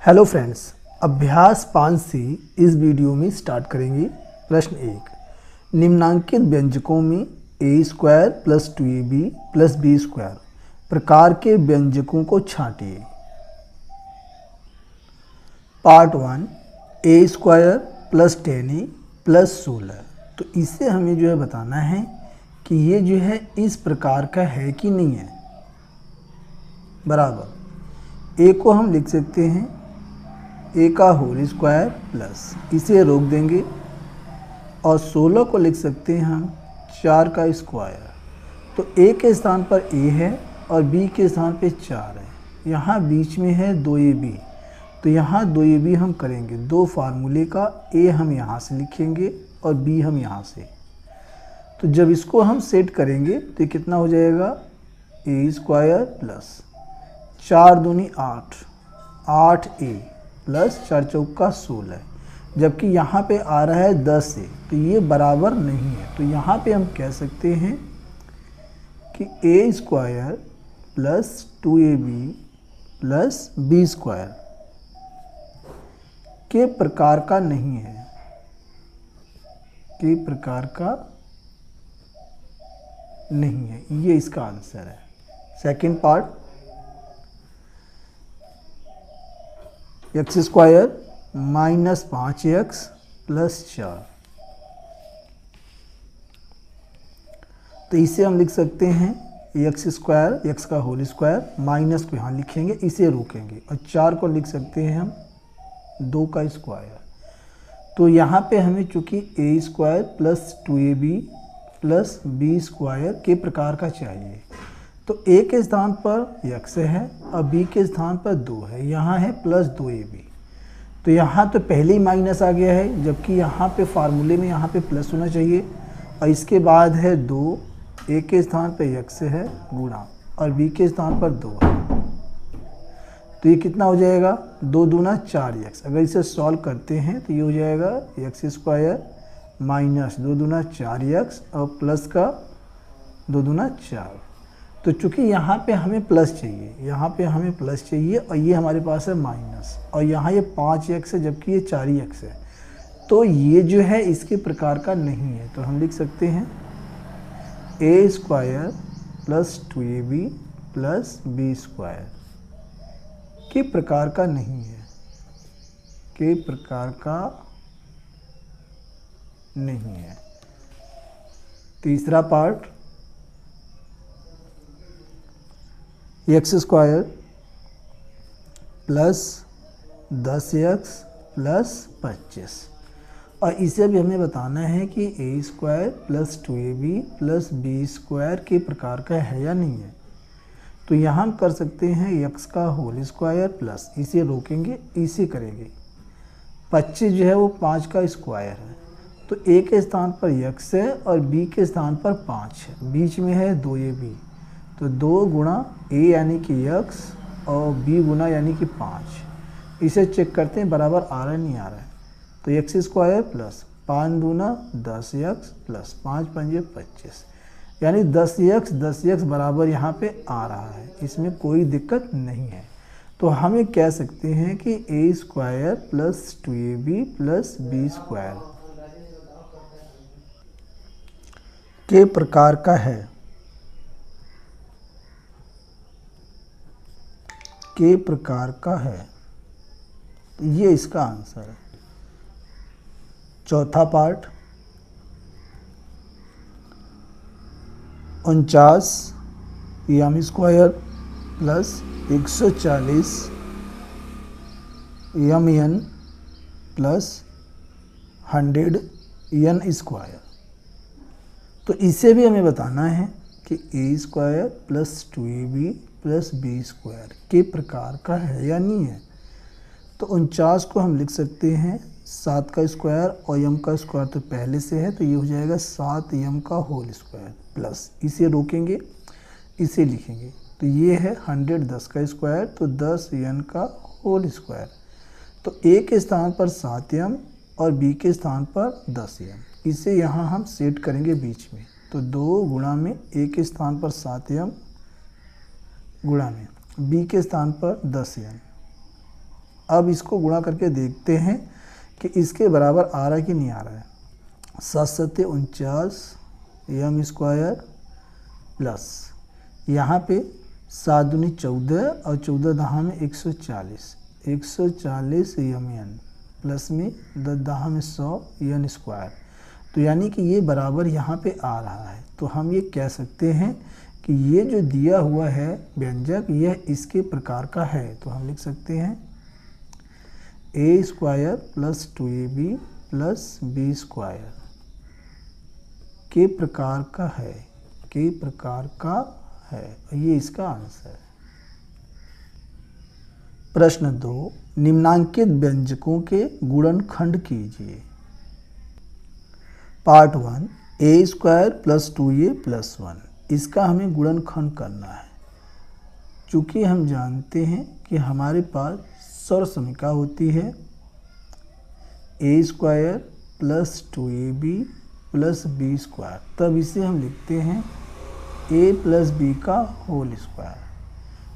Hello friends, अभ्यास 5 से इस वीडियो में स्टार्ट करेंगे। प्रश्न 1, निम्नांकित व्यंजकों में a square plus 2ab plus B square प्रकार के व्यंजकों को छांटिए। Part 1, a square plus 10a plus 16। तो इससे हमें जो है बताना है कि ये जो है इस प्रकार का है कि नहीं है। बराबर ए को हम लिख सकते हैं ए का होल स्क्वायर प्लस, इसे रोक देंगे, और 16 को लिख सकते हैं हम 4 का स्क्वायर। तो ए के स्थान पर ए है और बी के स्थान पे 4 है। यहाँ बीच में है 2ab, तो यहाँ 2ab हम करेंगे दो फार्मूले का, ए हम यहाँ से लिखेंगे और बी हम यहाँ से। तो जब इसको हम सेट करेंगे तो ये कितना हो जाएगा, ए स्क्वायर प्लस 4 दूनी 8, 8a प्लस 4 चौका 16, जबकि यहाँ पे आ रहा है 10 से, तो ये बराबर नहीं है। तो यहाँ पे हम कह सकते हैं कि a square plus 2ab plus B square के प्रकार का नहीं है, के प्रकार का नहीं है। ये इसका आंसर है। Second part, x square minus 5x plus 4। तो इसे हम लिख सकते हैं एक्स स्क्वायर, एक्स का होल स्क्वायर, माइनस को यहाँ लिखेंगे, इसे रोकेंगे, और 4 को लिख सकते हैं हम 2 का स्क्वायर। तो यहाँ पे हमें चूँकि a square plus 2ab plus B square के प्रकार का चाहिए, तो ए के स्थान पर x है और बी के स्थान पर 2 है, यहाँ है प्लस 2ab। तो यहाँ तो पहले ही माइनस आ गया है, जबकि यहाँ पे फार्मूले में यहाँ पे प्लस होना चाहिए, और इसके बाद है 2, ए के स्थान पर x है गुणा और बी के स्थान पर 2 है। तो ये कितना हो जाएगा, 2 दूना 4x। अगर इसे सॉल्व करते हैं तो ये हो जाएगा एक्स स्क्वायर माइनस 2 दूना 4x और प्लस का 2 दूना 4। तो चूँकि यहाँ पे हमें प्लस चाहिए, यहाँ पे हमें प्लस चाहिए, और ये हमारे पास है माइनस, और यहाँ ये 5x है जबकि ये 4x है, तो ये जो है इसके प्रकार का नहीं है। तो हम लिख सकते हैं a square plus 2ab plus B square के प्रकार का नहीं है, के प्रकार का नहीं है। तीसरा part, x square plus 10x plus 25, और इसे भी हमें बताना है कि a square plus 2ab plus B square के प्रकार का है या नहीं है। तो यहाँ हम कर सकते हैं x का होल स्क्वायर प्लस, इसे रोकेंगे, इसे करेंगे, 25 जो है वो 5 का स्क्वायर है। तो ए के स्थान पर x है और बी के स्थान पर 5 है, बीच में है 2ab, तो 2 गुणा a यानी कि x और b गुणा यानी कि 5। इसे चेक करते हैं बराबर आ रहा है नहीं आ रहा है। तो एक्स स्क्वायर प्लस 5 दूना 10x प्लस 5 पंजे 25, यानी 10x बराबर यहाँ पे आ रहा है, इसमें कोई दिक्कत नहीं है। तो हम ये कह सकते हैं कि a square plus 2ab plus B square के प्रकार का है, के प्रकार का है। ये इसका आंसर है। चौथा part, 49 m square plus 140 m n plus 100 n square. तो इसे भी हमें बताना है कि a square plus 2ab plus B square के प्रकार का है या नहीं है। तो 49 को हम लिख सकते हैं 7 का स्क्वायर, और m का स्क्वायर तो पहले से है, तो ये हो जाएगा 7m का होल स्क्वायर प्लस, इसे रोकेंगे, इसे लिखेंगे, तो ये है 100 10 का स्क्वायर, तो 10n का होल स्क्वायर। तो a के स्थान पर 7m और b के स्थान पर 10m, इसे यहाँ हम सेट करेंगे बीच में। तो 2 गुणा में a के स्थान पर 7m गुणा में b के स्थान पर 10n, अब इसको गुणा करके देखते हैं कि इसके बराबर आ रहा है कि नहीं आ रहा है। 7 सत्ते 49 यम स्क्वायर प्लस यहाँ पे 7 दूनी 14 और 14 दहा में 140 यम एन प्लस में 10 दहा में 100 यन स्क्वायर। तो यानी कि ये बराबर यहाँ पे आ रहा है। तो हम ये कह सकते हैं कि ये जो दिया हुआ है व्यंजक यह इसके प्रकार का है। तो हम लिख सकते हैं a square plus 2ab plus B square के प्रकार का है, के प्रकार का है। ये इसका आंसर है। प्रश्न 2, निम्नांकित व्यंजकों के गुणनखंड कीजिए। Part 1, a square plus 2a plus 1, इसका हमें गुणनखंड करना है। चूँकि हम जानते हैं कि हमारे पास सर्वसमीका होती है a square plus 2ab plus B square, तब इसे हम लिखते हैं ए प्लस बी का होल स्क्वायर।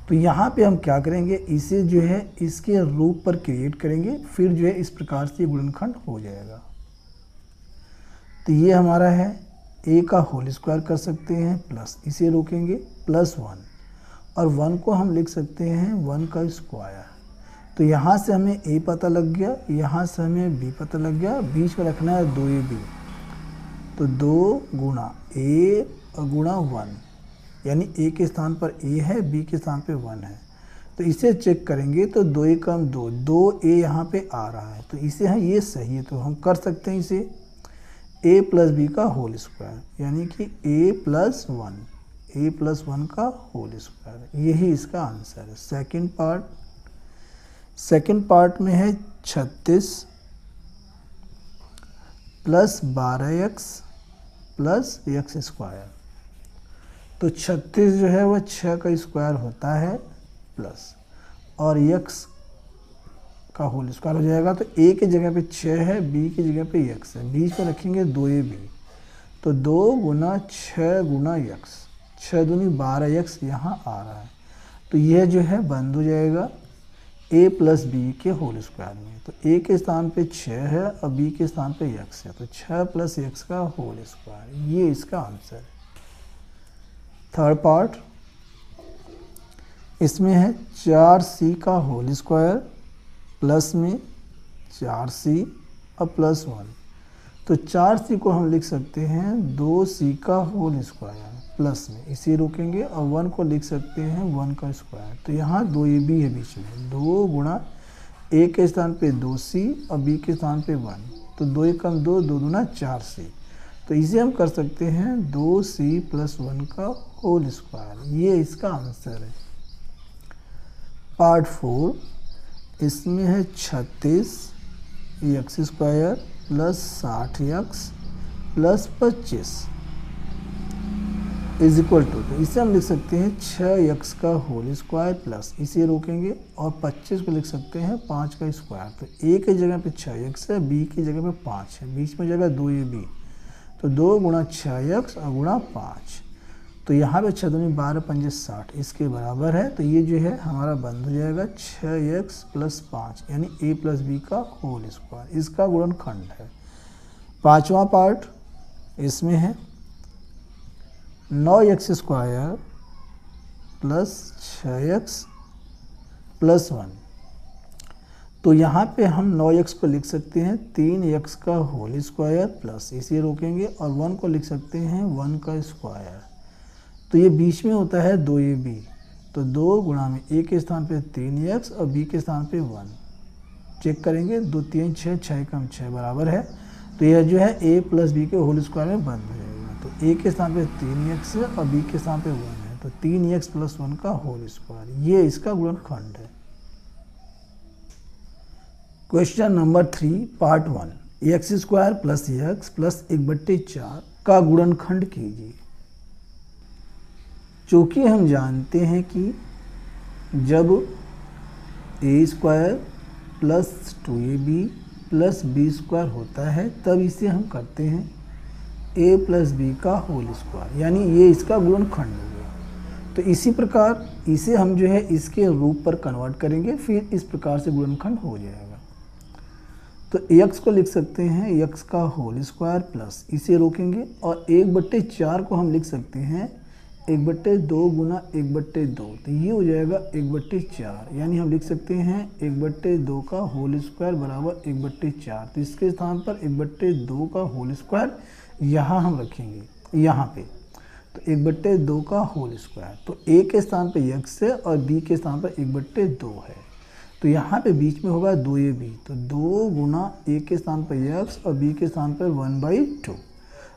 तो यहाँ पे हम क्या करेंगे, इसे जो है इसके रूप पर क्रिएट करेंगे, फिर जो है इस प्रकार से गुणनखंड हो जाएगा। तो ये हमारा है ए का होल स्क्वायर कर सकते हैं प्लस इसे रोकेंगे प्लस 1 और 1 को हम लिख सकते हैं 1 का स्क्वायर। तो यहाँ से हमें ए पता लग गया, यहाँ से हमें बी पता लग गया, बीच में रखना है 2ab। तो 2 गुणा ए और गुणा 1, यानी ए के स्थान पर ए है, बी के स्थान पे 1 है। तो इसे चेक करेंगे तो 2 × 2, 2a यहाँ पे आ रहा है, तो इसे है ये सही है। तो हम कर सकते हैं इसे a प्लस बी का होल स्क्वायर, यानी कि a प्लस 1 का होल स्क्वायर। यही इसका आंसर है। सेकंड पार्ट में है 36 plus 12x plus x square. तो 36 जो है वह 6 का स्क्वायर होता है प्लस और x का होल स्क्वायर हो जाएगा। तो a की जगह पे 6 है, b की जगह पे x है, बीच में रखेंगे 2ab। तो 2 गुना 6 गुना x, 6 दूनी 12x यहाँ आ रहा है। तो यह जो है बंद हो जाएगा a प्लस बी के होल स्क्वायर में। तो a के स्थान पे 6 है और b के स्थान पे x है, तो 6 प्लस x का होल स्क्वायर, ये इसका आंसर है। थर्ड पार्ट, इसमें है 4c का होल स्क्वायर प्लस में 4c और प्लस 1। तो 4c को हम लिख सकते हैं 2c का होल स्क्वायर प्लस में इसे रोकेंगे और 1 को लिख सकते हैं 1 का स्क्वायर। तो यहाँ 2ab है बीच में, 2 गुणा a के स्थान पे 2c और b के स्थान पे 1। तो 2 × 2, 2 दूना 4c। तो इसे हम कर सकते हैं 2c प्लस 1 का होल स्क्वायर। ये इसका आंसर है। पार्ट 4, इसमें है 36 x square plus 60x plus 25 is equal to, तो इसे हम लिख सकते हैं 6x का होल स्क्वायर प्लस इसे रोकेंगे और 25 को लिख सकते हैं 5 का स्क्वायर। तो a की जगह पे 6x है, b की जगह पे 5 है, बीच में जगह 2ab। तो 2 गुणा 6x और गुणा 5। तो यहाँ पे 6 दूनी 12 पंजे 60 इसके बराबर है। तो ये जो है हमारा बंद हो जाएगा 6x प्लस 5, यानी a प्लस बी का होल स्क्वायर, इसका गुणनखंड है। पांचवा पार्ट, इसमें है 9x square plus 6x plus 1। तो यहाँ पे हम 9x को लिख सकते हैं 3x का होल स्क्वायर प्लस इसे रोकेंगे और 1 को लिख सकते हैं 1 का स्क्वायर। तो ये बीच में होता है 2ab। तो 2 गुणा में a के स्थान पे 3x और b के स्थान पे 1। चेक करेंगे 2 3 6, 6 कम 6 बराबर है। तो यह जो है a प्लस बी के होल स्क्वायर में बंद हो जाएगा। तो a के स्थान पे 3x है और b के स्थान पे 1 है, तो 3x प्लस 1 का होल स्क्वायर, ये इसका गुणनखंड है। Question number 3 part 1, x square plus x plus 1/4 का गुणनखंड कीजिए। चूँकि हम जानते हैं कि जब a square plus 2ab plus B square होता है तब इसे हम करते हैं a प्लस बी का होल स्क्वायर, यानी ये इसका गुणनखंड हो गया। तो इसी प्रकार इसे हम जो है इसके रूप पर कन्वर्ट करेंगे, फिर इस प्रकार से गुणनखंड हो जाएगा। तो x को लिख सकते हैं x का होल स्क्वायर प्लस, इसे रोकेंगे, और 1/4 को हम लिख सकते हैं 1/2 गुना 1/2, तो ये हो जाएगा 1/4, यानी हम लिख सकते हैं 1/2 का होल स्क्वायर बराबर 1/4। तो इसके स्थान पर 1/2 का होल स्क्वायर यहाँ हम रखेंगे यहाँ पे, तो 1/2 का होल स्क्वायर, तो a के स्थान पे x है और b के स्थान पर 1/2 है, तो यहाँ पे बीच में होगा 2ab, तो 2 गुना a के स्थान पर x और b के स्थान पर 1/2,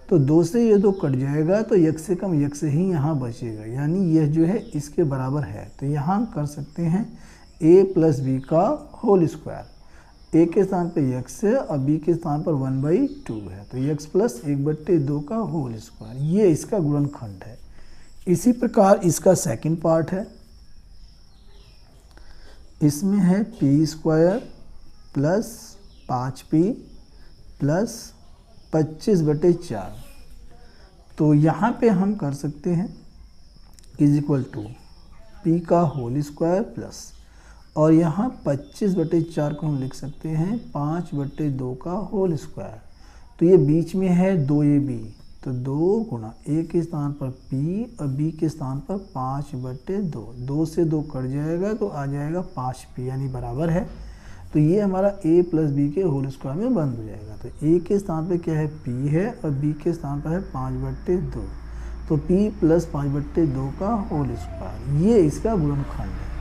तो 2 से ये 2 कट जाएगा, तो x से कम x ही यहाँ बचेगा, यानी यह जो है इसके बराबर है। तो यहाँ हम कर सकते हैं a प्लस b का होल स्क्वायर, a के स्थान पे x है और b के स्थान पर 1/2 है, तो x प्लस 1/2 का होल स्क्वायर, ये इसका गुणनखंड है। इसी प्रकार इसका सेकंड पार्ट है, इसमें है p square plus 5p plus 25/4, तो यहाँ पे हम कर सकते हैं इज इक्वल टू p का होल स्क्वायर प्लस, और यहाँ 25/4 को हम लिख सकते हैं 5/2 का होल स्क्वायर, तो ये बीच में है 2ab, तो 2 गुना a के स्थान पर p और b के स्थान पर 5/2, 2 से 2 कट जाएगा तो आ जाएगा 5p, यानी बराबर है। तो ये हमारा a प्लस b के होल स्क्वायर में बंद हो जाएगा। तो a के स्थान पे क्या है p है और b के स्थान पर है 5/2, तो p प्लस 5/2 का होल स्क्वायर, ये इसका गुणनखंड है।